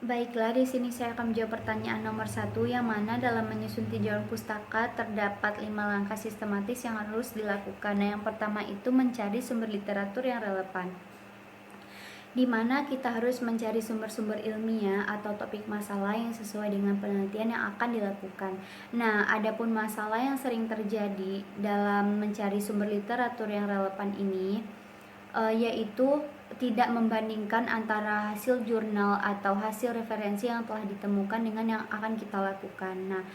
Baiklah, di sini saya akan menjawab pertanyaan nomor satu, yang mana dalam menyusun tinjauan pustaka terdapat 5 langkah sistematis yang harus dilakukan. Nah, yang pertama itu mencari sumber literatur yang relevan, di mana kita harus mencari sumber-sumber ilmiah atau topik masalah yang sesuai dengan penelitian yang akan dilakukan. Nah, adapun masalah yang sering terjadi dalam mencari sumber literatur yang relevan ini, yaitu tidak membandingkan antara hasil jurnal atau hasil referensi yang telah ditemukan dengan yang akan kita lakukan. Nah,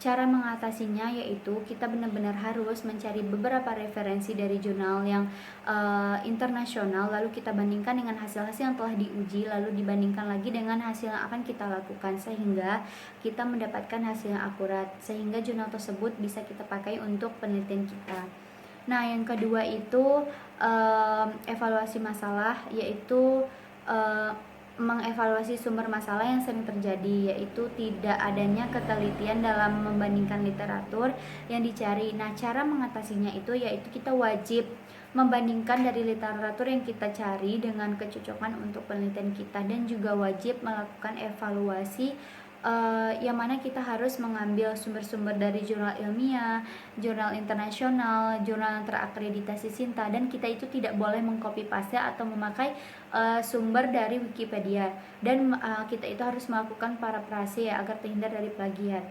cara mengatasinya yaitu kita benar-benar harus mencari beberapa referensi dari jurnal yang internasional, lalu kita bandingkan dengan hasil-hasil yang telah diuji, lalu dibandingkan lagi dengan hasil yang akan kita lakukan, sehingga kita mendapatkan hasil yang akurat, sehingga jurnal tersebut bisa kita pakai untuk penelitian kita. Nah, yang kedua itu evaluasi masalah, yaitu mengevaluasi sumber masalah yang sering terjadi, yaitu tidak adanya ketelitian dalam membandingkan literatur yang dicari. Nah, cara mengatasinya itu yaitu kita wajib membandingkan dari literatur yang kita cari dengan kecocokan untuk penelitian kita, dan juga wajib melakukan evaluasi, yang mana kita harus mengambil sumber-sumber dari jurnal ilmiah, jurnal internasional, jurnal yang terakreditasi SINTA, dan kita itu tidak boleh mengcopy paste atau memakai sumber dari Wikipedia, dan kita itu harus melakukan parafrase ya, agar terhindar dari plagiat.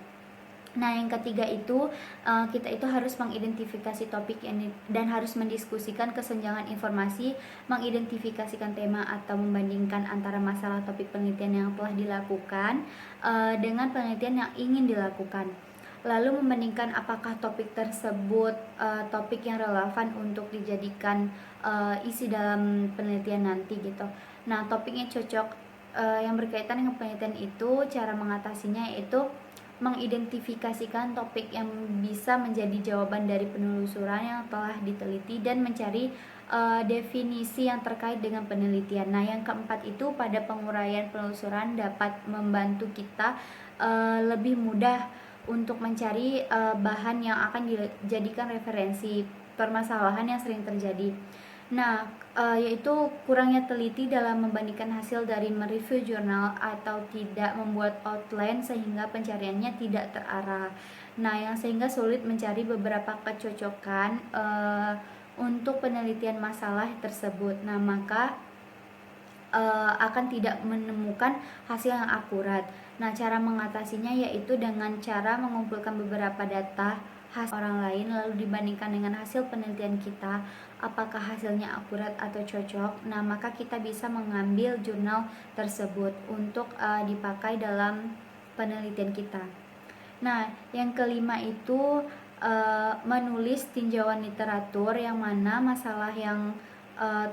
Nah, yang ketiga itu kita itu harus mengidentifikasi topik ini dan harus mendiskusikan kesenjangan informasi, mengidentifikasikan tema atau membandingkan antara masalah topik penelitian yang telah dilakukan dengan penelitian yang ingin dilakukan. Lalu membandingkan apakah topik tersebut topik yang relevan untuk dijadikan isi dalam penelitian nanti gitu. Nah, topiknya cocok yang berkaitan dengan penelitian itu, cara mengatasinya yaitu mengidentifikasikan topik yang bisa menjadi jawaban dari penelusuran yang telah diteliti dan mencari definisi yang terkait dengan penelitian. Nah, yang keempat itu pada penguraian penelusuran dapat membantu kita lebih mudah untuk mencari bahan yang akan dijadikan referensi permasalahan yang sering terjadi. Nah, yaitu kurangnya teliti dalam membandingkan hasil dari mereview jurnal atau tidak membuat outline sehingga pencariannya tidak terarah. Nah, yang sehingga sulit mencari beberapa kecocokan untuk penelitian masalah tersebut. Nah, maka akan tidak menemukan hasil yang akurat. Nah, cara mengatasinya yaitu dengan cara mengumpulkan beberapa data hasil orang lain, lalu dibandingkan dengan hasil penelitian kita, apakah hasilnya akurat atau cocok. Nah, maka kita bisa mengambil jurnal tersebut untuk dipakai dalam penelitian kita. Nah, yang kelima itu menulis tinjauan literatur, yang mana masalah yang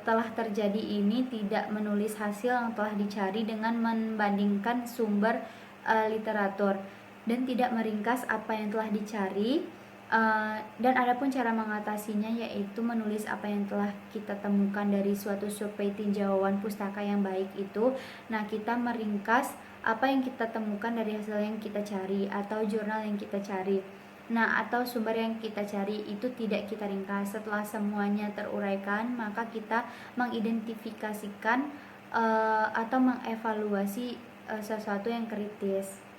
telah terjadi ini tidak menulis hasil yang telah dicari dengan membandingkan sumber literatur, dan tidak meringkas apa yang telah dicari. Dan adapun cara mengatasinya yaitu menulis apa yang telah kita temukan dari suatu survei tinjauan pustaka yang baik itu. Nah, kita meringkas apa yang kita temukan dari hasil yang kita cari atau jurnal yang kita cari. Nah, atau sumber yang kita cari itu tidak kita ringkas. Setelah semuanya teruraikan, maka kita mengidentifikasikan atau mengevaluasi sesuatu yang kritis.